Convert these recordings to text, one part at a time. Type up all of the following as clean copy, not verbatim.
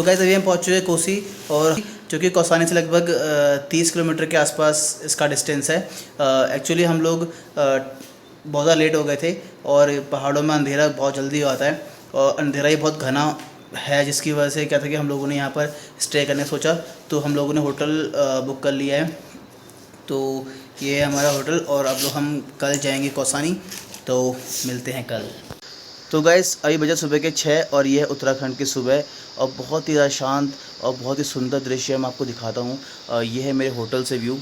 Guys अभी हम पहुंच चुके हैं कोसी, और जो कि कौसानी से लगभग 30 किलोमीटर के आसपास इसका डिस्टेंस है। एक्चुअली हम लोग बहुत ज़्यादा लेट हो गए थे, और पहाड़ों में अंधेरा बहुत जल्दी हो आता है, और अंधेरा ही बहुत घना है, जिसकी वजह से क्या था कि हम लोगों ने यहाँ पर स्टे करने सोचा, तो हम लोगों ने होटल बुक कर लिया है। तो ये है हमारा होटल, और अब लोग हम कल जाएंगे कौसानी, तो मिलते हैं कल। तो गाइस अभी बजे सुबह के 6, और ये है उत्तराखंड की सुबह, और बहुत ही ज़्यादा शांत और बहुत ही सुंदर दृश्य मैं आपको दिखाता हूँ। ये है मेरे होटल से व्यू।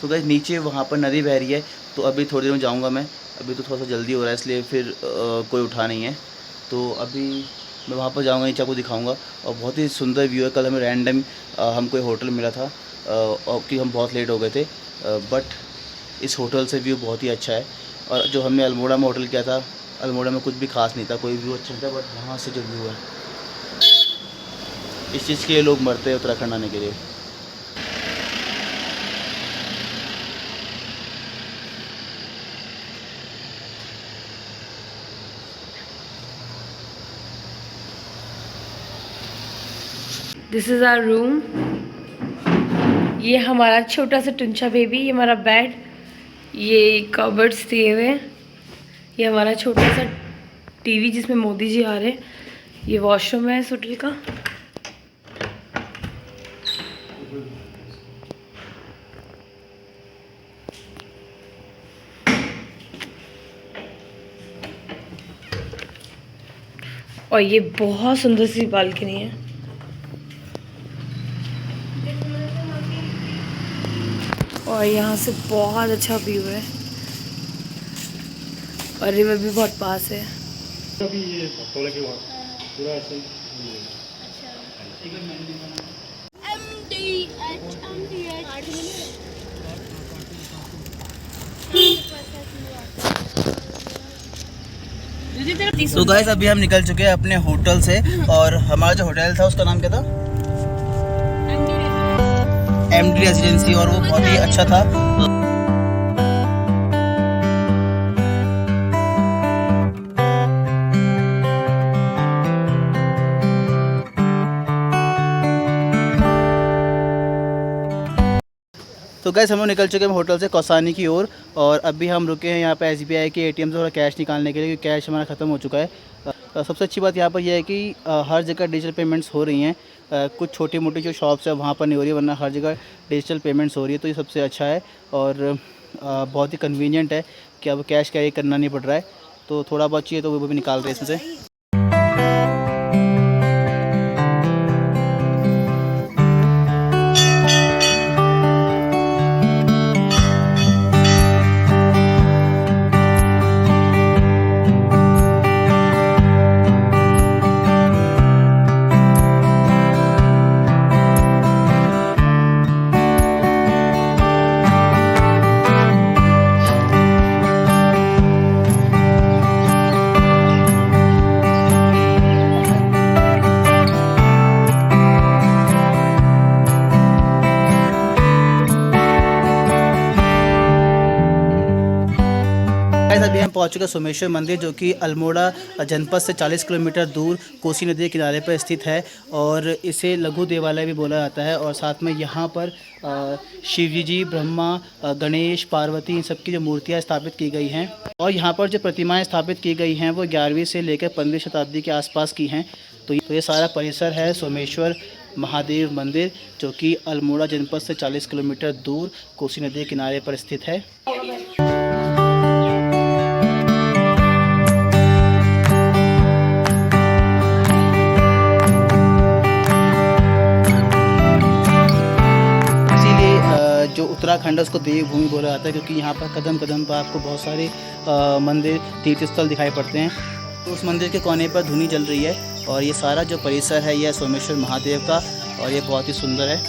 तो गाइस नीचे वहाँ पर नदी बह रही है, तो अभी थोड़ी देर में जाऊँगा मैं। अभी तो थोड़ा सा जल्दी हो रहा है, इसलिए फिर कोई उठा नहीं है, तो अभी मैं वहाँ पर जाऊँगा, नीचे आपको दिखाऊँगा। और बहुत ही सुंदर व्यू है। कल हमें रैंडम हम कोई होटल मिला था, और कि हम बहुत लेट हो गए थे, बट इस होटल से व्यू बहुत ही अच्छा है। और जो हमने अल्मोड़ा में होटल किया था, अल्मोड़ा में कुछ भी खास नहीं था, कोई व्यू अच्छा नहीं था, बट वहाँ से जो व्यू है, इस चीज़ के लिए लोग मरते हैं उत्तराखंड आने के लिए। This is our room. ये हमारा छोटा सा टुंचा बेबी, ये हमारा बेड, ये कबर्ड्स दिए हुए हैं, ये हमारा छोटा सा टीवी जिसमें मोदी जी आ रहे हैं, ये वॉशरूम है इस होटल का। और ये बहुत सुंदर सी बालकनी है। और यहाँ से बहुत अच्छा व्यू है, और रिवर भी बहुत पास है। अभी ये भक्तों के वहाँ पूरा ऐसे तो गाइस अभी हम निकल चुके हैं अपने होटल से, और हमारा जो होटल था उसका नाम क्या था? MD रेजिडेंसी, और वो बहुत ही अच्छा था। तो गैस हम लोग निकल चुके हैं होटल से कौसानी की ओर, और अभी हम रुके हैं यहाँ पे SBI के ATM से थोड़ा कैश निकालने के लिए, क्योंकि कैश हमारा ख़त्म हो चुका है। सबसे अच्छी बात यहाँ पर यह है कि हर जगह डिजिटल पेमेंट्स हो रही हैं। कुछ छोटी मोटी जो शॉप्स है वहाँ पर नहीं हो रही है, वरना हर जगह डिजिटल पेमेंट्स हो रही है, तो ये सबसे अच्छा है। और बहुत ही कन्वीनियंट है कि अब कैश कैरी करना नहीं पड़ रहा है, तो थोड़ा बहुत चाहिए तो वो भी निकाल रहे हैं इसमें से। अभी हम पहुंच चुके हैं सोमेश्वर मंदिर, जो कि अल्मोड़ा जनपद से 40 किलोमीटर दूर कोसी नदी के किनारे पर स्थित है, और इसे लघु देवालय भी बोला जाता है। और साथ में यहाँ पर शिव जी, ब्रह्मा, गणेश, पार्वती, इन सबकी जो मूर्तियाँ स्थापित की गई हैं, और यहाँ पर जो प्रतिमाएं स्थापित की गई हैं वो 11वीं से लेकर 15वीं शताब्दी के आसपास की हैं। तो ये सारा परिसर है सोमेश्वर महादेव मंदिर, जो कि अल्मोड़ा जनपद से 40 किलोमीटर दूर कोसी नदी के किनारे पर स्थित है। जो उत्तराखंड है उसको देवभूमि बोला जाता है, क्योंकि यहाँ पर कदम कदम पर आपको बहुत सारे मंदिर, तीर्थस्थल दिखाई पड़ते हैं। तो उस मंदिर के कोने पर धुनी जल रही है, और ये सारा जो परिसर है यह सोमेश्वर महादेव का, और ये बहुत ही सुंदर है।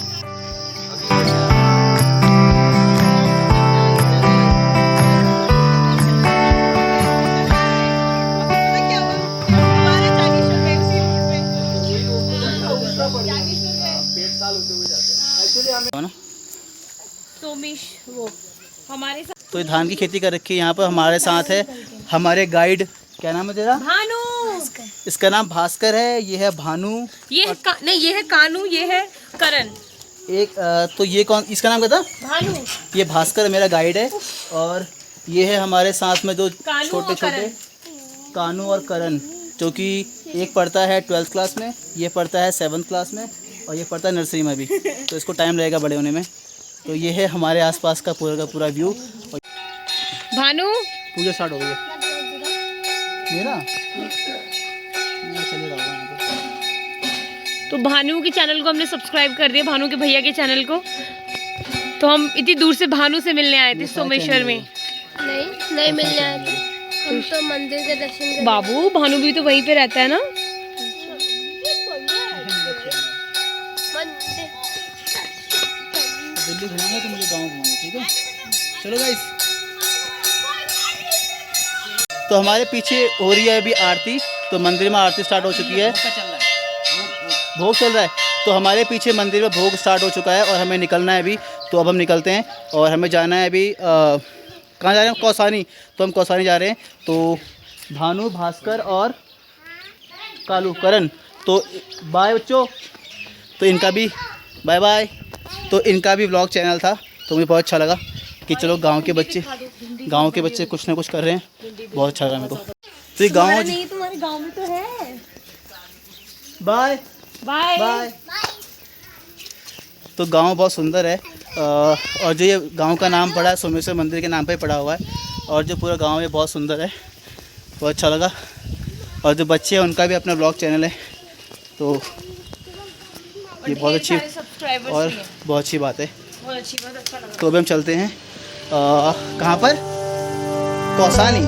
ना। सोमेश वो हमारे साथ तो ये धान की खेती कर रखी है यहाँ पर। हमारे साथ है हमारे गाइड, क्या नाम है तेरा? भानु, इसका नाम भास्कर है, ये है भानु। नहीं ये है कानू, ये है करण। एक तो ये कौन, इसका नाम क्या था? भानु, ये भास्कर मेरा गाइड है। और ये है हमारे साथ में जो कानू छोटे और छोटे कानू और करण, जो कि एक पढ़ता है 12th क्लास में, ये पढ़ता है 7th क्लास में, और ये पढ़ता है नर्सरी में भी। तो इसको टाइम लगेगा बड़े होने में। तो ये है हमारे आसपास का पूरा व्यू। और भानु पूजा स्टार्ट हो गई है मेरा, चले रहा हूँ। तो भानु के चैनल को हमने सब्सक्राइब कर दिया, भानु के भैया के चैनल को। तो हम इतनी दूर से भानु से मिलने आए थे सोमेश्वर में। नहीं मिलने आए थे हम तो मंदिर के दर्शन करने। बाबू भानु भी तो वहीं पे रहता है ना। दिल्ली घुमाऊंगा तो मुझे गाँव घुमाऊंगा, ठीक है? चलो गाइस। तो हमारे पीछे हो रही है अभी आरती। तो मंदिर में आरती स्टार्ट हो चुकी है, भोग चल रहा है। तो हमारे पीछे मंदिर में भोग स्टार्ट हो चुका है और हमें निकलना है अभी। तो अब हम निकलते हैं और हमें जाना है अभी कहाँ जा रहे हैं? कौसानी। तो हम कौसानी जा रहे हैं। तो भानु, भास्कर और कालू, करण, तो बाय बच्चों। तो इनका भी बाय बाय। तो इनका भी व्लॉग चैनल था, तो मुझे बहुत अच्छा लगा कि चलो गांव के बच्चे कुछ ना कुछ कर रहे हैं। बहुत अच्छा लगा मेरे को। तो ये गाँव नहीं तुम्हारे गांव में तो है। Bye bye bye. तो गांव बहुत सुंदर है। और जो ये गांव का नाम पड़ा है सोमेश्वर मंदिर के नाम पे पड़ा हुआ है। और जो पूरा गांव है बहुत सुंदर है, बहुत अच्छा लगा। और जो बच्चे हैं उनका भी अपना ब्लॉग चैनल है। तो ये बहुत अच्छी और बहुत अच्छी बात है। बहुत अच्छी बात, अच्छा लगा। तो अभी हम चलते हैं कहाँ पर? कौसानी।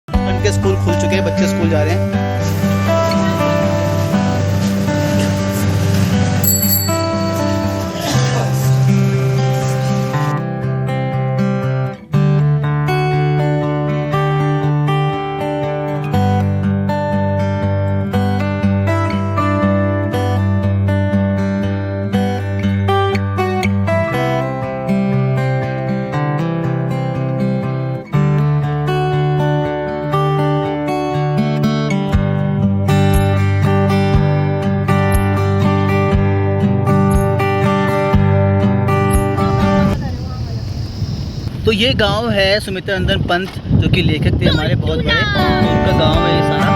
उनके स्कूल खुल चुके हैं, बच्चे स्कूल जा रहे हैं। तो ये गांव है सुमित्रानंदन पंत, जो कि लेखक थे हमारे बहुत बड़े। तो उनका गांव है ये सारा।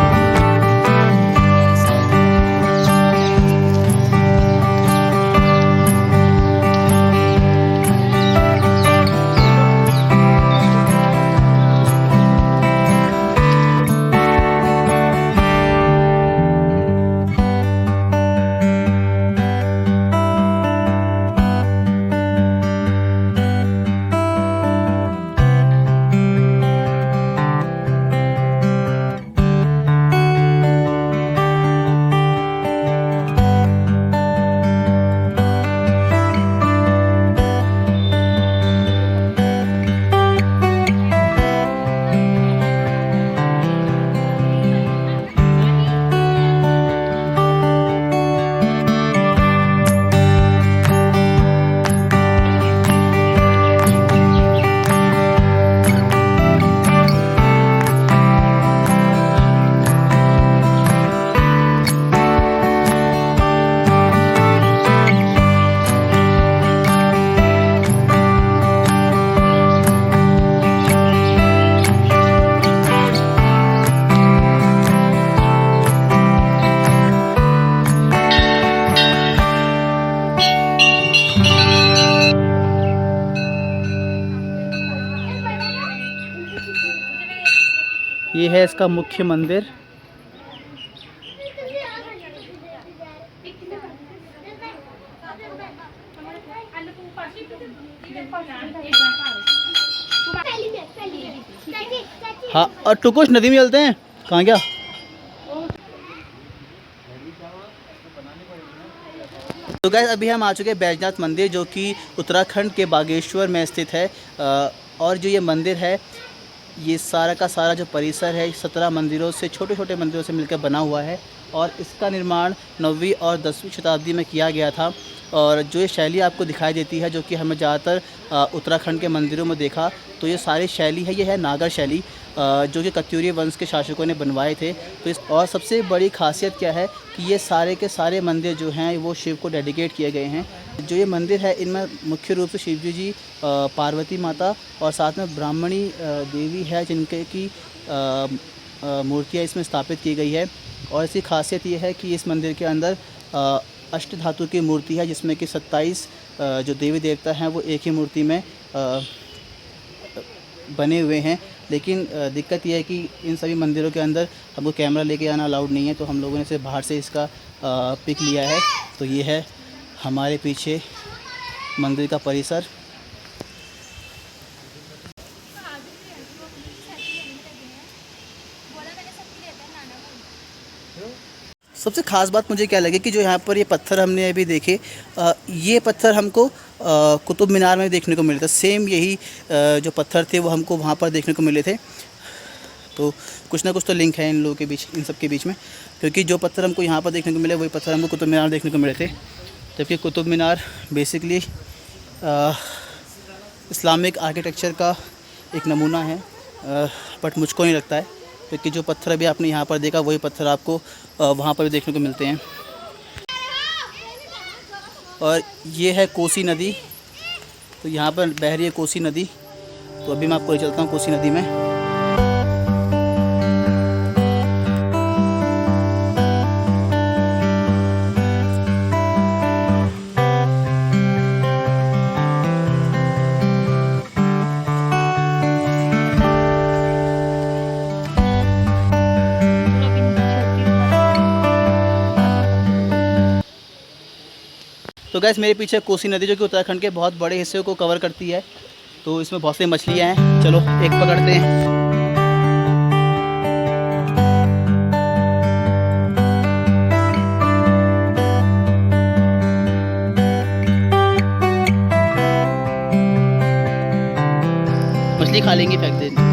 ये है इसका मुख्य मंदिर। हाँ, और टुकुश नदी में चलते हैं। कहाँ क्या? तो गाइस अभी हम आ चुके हैं बैजनाथ मंदिर, जो कि उत्तराखंड के बागेश्वर में स्थित है। और जो ये मंदिर है, ये सारा का सारा जो परिसर है 17 मंदिरों से, छोटे छोटे मंदिरों से मिलकर बना हुआ है। और इसका निर्माण 9वीं और 10वीं शताब्दी में किया गया था। और जो ये शैली आपको दिखाई देती है, जो कि हमें ज़्यादातर उत्तराखंड के मंदिरों में देखा, तो ये सारी शैली है, ये है नागर शैली, जो कि कत्यूरी वंश के शासकों ने बनवाए थे। तो इस और सबसे बड़ी खासियत क्या है कि ये सारे के सारे मंदिर जो हैं वो शिव को डेडिकेट किए गए हैं। जो ये मंदिर है, इनमें मुख्य रूप से शिवजी जी, पार्वती माता और साथ में ब्राह्मणी देवी है, जिनके की मूर्तियाँ इसमें स्थापित की गई है। और इसकी खासियत ये है कि इस मंदिर के अंदर अष्ट धातु की मूर्ति है, जिसमें कि 27 जो देवी देवता हैं वो एक ही मूर्ति में बने हुए हैं। लेकिन दिक्कत यह है कि इन सभी मंदिरों के अंदर हमको कैमरा लेके आना अलाउड नहीं है, तो हम लोगों ने सिर्फ बाहर से इसका पिक लिया है। तो ये है हमारे पीछे मंदिर का परिसर। सबसे ख़ास बात मुझे क्या लगी कि जो यहाँ पर ये पत्थर हमने अभी देखे, ये पत्थर हमको कुतुब मीनार में देखने को मिले थे। सेम यही जो पत्थर थे वो हमको वहाँ पर देखने को मिले थे। तो कुछ ना कुछ तो लिंक है इन लोगों के बीच, इन सब के बीच में, क्योंकि जो पत्थर हमको यहाँ पर देखने को मिले वही पत्थर हमको कुतुब मीनार देखने को मिले थे। जबकि Qutub Minar basically Islamic architecture का एक नमूना है, बट मुझको नहीं लगता है, क्योंकि जो पत्थर अभी आपने यहाँ पर देखा वही पत्थर आपको वहाँ पर भी देखने को मिलते हैं। और ये है कोसी नदी, तो यहाँ पर बह रही है कोसी नदी। तो अभी मैं आपको ले चलता हूँ कोसी नदी में। तो गैस मेरे पीछे कोसी नदी, जो कि उत्तराखंड के बहुत बड़े हिस्से को कवर करती है। तो इसमें बहुत सी मछलियाँ हैं, चलो एक पकड़ते हैं। मछली खा लेंगे, फेंक देंगे।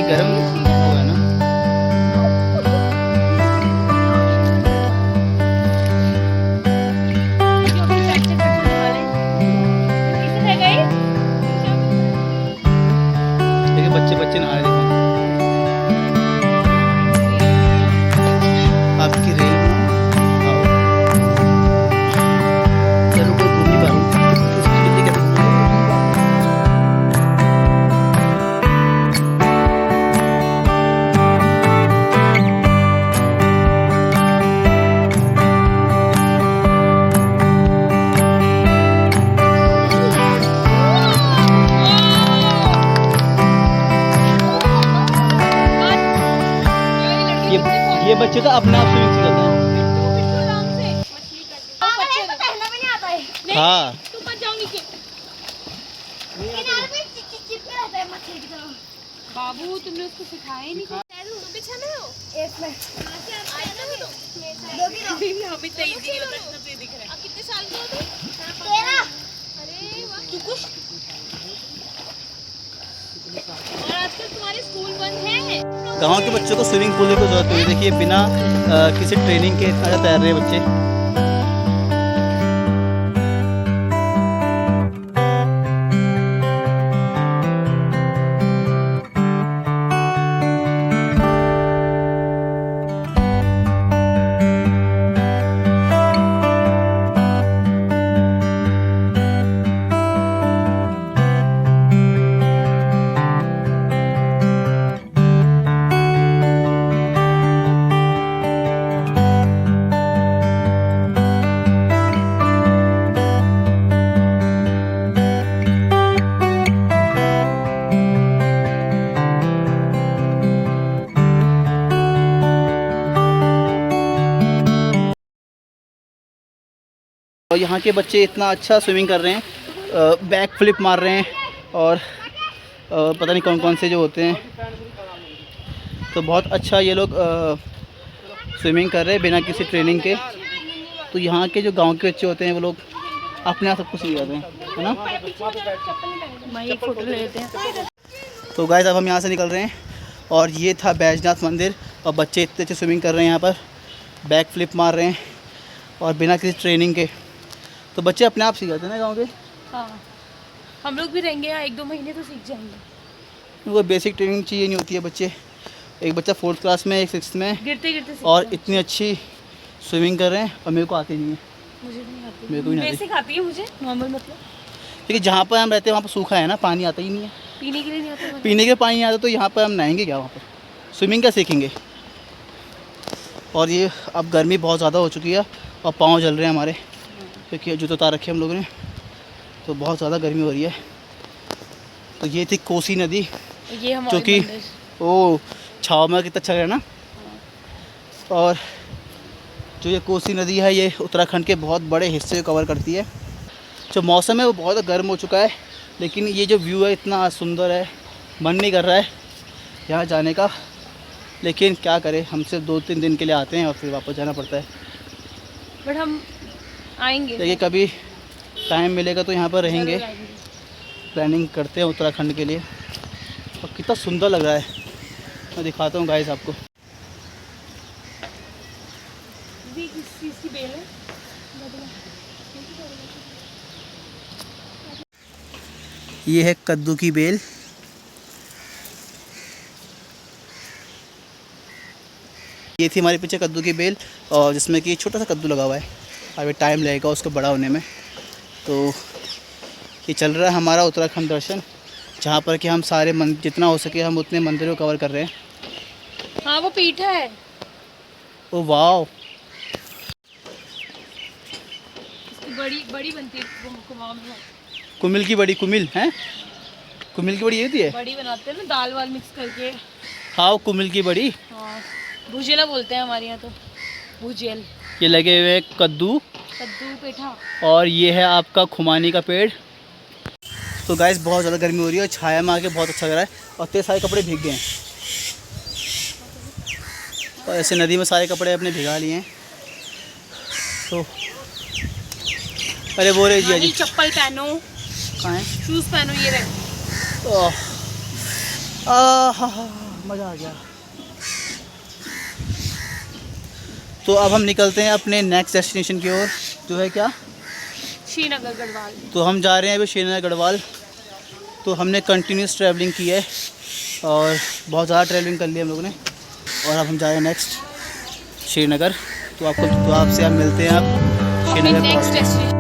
गरम वो है ना। देखिए बच्चे बच्चे नहा रहे, देखो आपकी रेल में चलो कोई घूम नहीं पा रहा हूँ। ये बच्चे तो अपने आप स्विमिंग सीख जाते हैं। हाँ बाबू तुमने उसको सिखाया ही नहीं। कितने साल के हो तुम? 13। अरे वाह, तू कुछ और आजकल तुम्हारे स्कूल बंद है। गांव के बच्चों को स्विमिंग पूल की जरूरत नहीं है। देखिए बिना किसी ट्रेनिंग के इतना तैर रहे बच्चे। और यहाँ के बच्चे इतना अच्छा स्विमिंग कर रहे हैं, बैक फ्लिप मार रहे हैं और पता नहीं कौन कौन से जो होते हैं। तो बहुत अच्छा ये लोग स्विमिंग कर रहे हैं बिना किसी ट्रेनिंग के। तो यहाँ के जो गांव के बच्चे होते हैं वो लोग अपने आप सब कुछ सीख जाते हैं, है ना। एक फ़ोटो ले लेते हैं। तो गाइस अब हम यहाँ से निकल रहे हैं और ये था बैजनाथ मंदिर और बच्चे इतने अच्छे स्विमिंग कर रहे हैं यहाँ पर, बैक फ्लिप मार रहे हैं और बिना किसी ट्रेनिंग के। तो बच्चे अपने आप सीख जाते हैं ना गाँव के। हाँ, हम लोग भी रहेंगे यहाँ 1-2 महीने तो सीख जाएंगे। उनको बेसिक ट्रेनिंग चाहिए नहीं होती है। बच्चे, एक बच्चा 4th क्लास में, एक 6th में, गिरते गिरते और इतनी अच्छी स्विमिंग कर रहे हैं और मेरे को आती नहीं है। मुझे नहीं आती, मेरे को भी नहीं आती। बेसिक आती है मुझे, नॉर्मल मतलब। क्योंकि जहाँ पर हम रहते हैं वहाँ पर सूखा है ना, पानी आता ही नहीं है। पीने के लिए नहीं आता। पीने के पानी नहीं आता तो यहाँ पर हम नहाएंगे क्या, वहाँ पर स्विमिंग क्या सीखेंगे। और ये अब गर्मी बहुत ज़्यादा हो चुकी है और पाँव जल रहे हैं हमारे, क्योंकि जूते उतार रखे हम लोगों ने, तो बहुत ज़्यादा गर्मी हो रही है। तो ये थी कोसी नदी, ये हमारे जो कि ओ छाव में कितना अच्छा है ना। और जो ये कोसी नदी है ये उत्तराखंड के बहुत बड़े हिस्से को कवर करती है। जो मौसम है वो बहुत गर्म हो चुका है, लेकिन ये जो व्यू है इतना सुंदर है, मन नहीं कर रहा है यहाँ जाने का। लेकिन क्या करें, हम सिर्फ 2-3 दिन के लिए आते हैं और फिर वापस जाना पड़ता है। बट हम आएंगे, देखिए कभी टाइम मिलेगा तो यहाँ पर रहेंगे, प्लानिंग करते हैं उत्तराखंड के लिए। और कितना सुंदर लग रहा है, मैं दिखाता हूँ गाइस आपको। किस चीज़ की बेल है? ये है कद्दू की बेल। ये थी हमारे पीछे कद्दू की बेल, और जिसमें कि छोटा सा कद्दू लगा हुआ है। अभी टाइम लगेगा उसको बड़ा होने में। तो ये चल रहा है हमारा उत्तराखंड दर्शन, जहाँ पर कि हम सारे जितना हो सके हम उतने मंदिरों को कवर कर रहे हैं। हाँ, वो पीठा है। ओ वाह, बड़ी बड़ी बनती है कुमाऊं में। कुमिल की बड़ी, कुमिल है, कुमिल की बड़ी ये होती है। बड़ी बनाते हैं ना दाल वाल मिक्स करके। हाँ, वो कुमिल की बड़ी। हाँ, भुजेला बोलते हैं हमारे यहाँ तो, भुजेल। ये लगे हुए कद्दू, कद्दू पेठा। और ये है आपका खुमानी का पेड़। तो गाइस बहुत ज़्यादा गर्मी हो रही है और छाया में आके बहुत अच्छा लग रहा है, और तेरे सारे कपड़े भीग गए हैं। और ऐसे नदी में सारे कपड़े अपने भिगा लिए हैं। तो अरे बोल रहे जी, चप्पल पहनो, कहाँ है, शूज पहनो, ये रहे। मज़ा आ गया। तो अब हम निकलते हैं अपने नेक्स्ट डेस्टिनेशन की ओर, जो है क्या, श्रीनगर गढ़वाल। तो हम जा रहे हैं अभी श्रीनगर गढ़वाल। तो हमने कंटिन्यूस ट्रैवलिंग की है और बहुत ज़्यादा ट्रैवलिंग कर ली हम लोगों ने, और अब हम जा रहे हैं नेक्स्ट श्रीनगर। तो आपसे हम मिलते हैं अब श्रीनगर। Next destination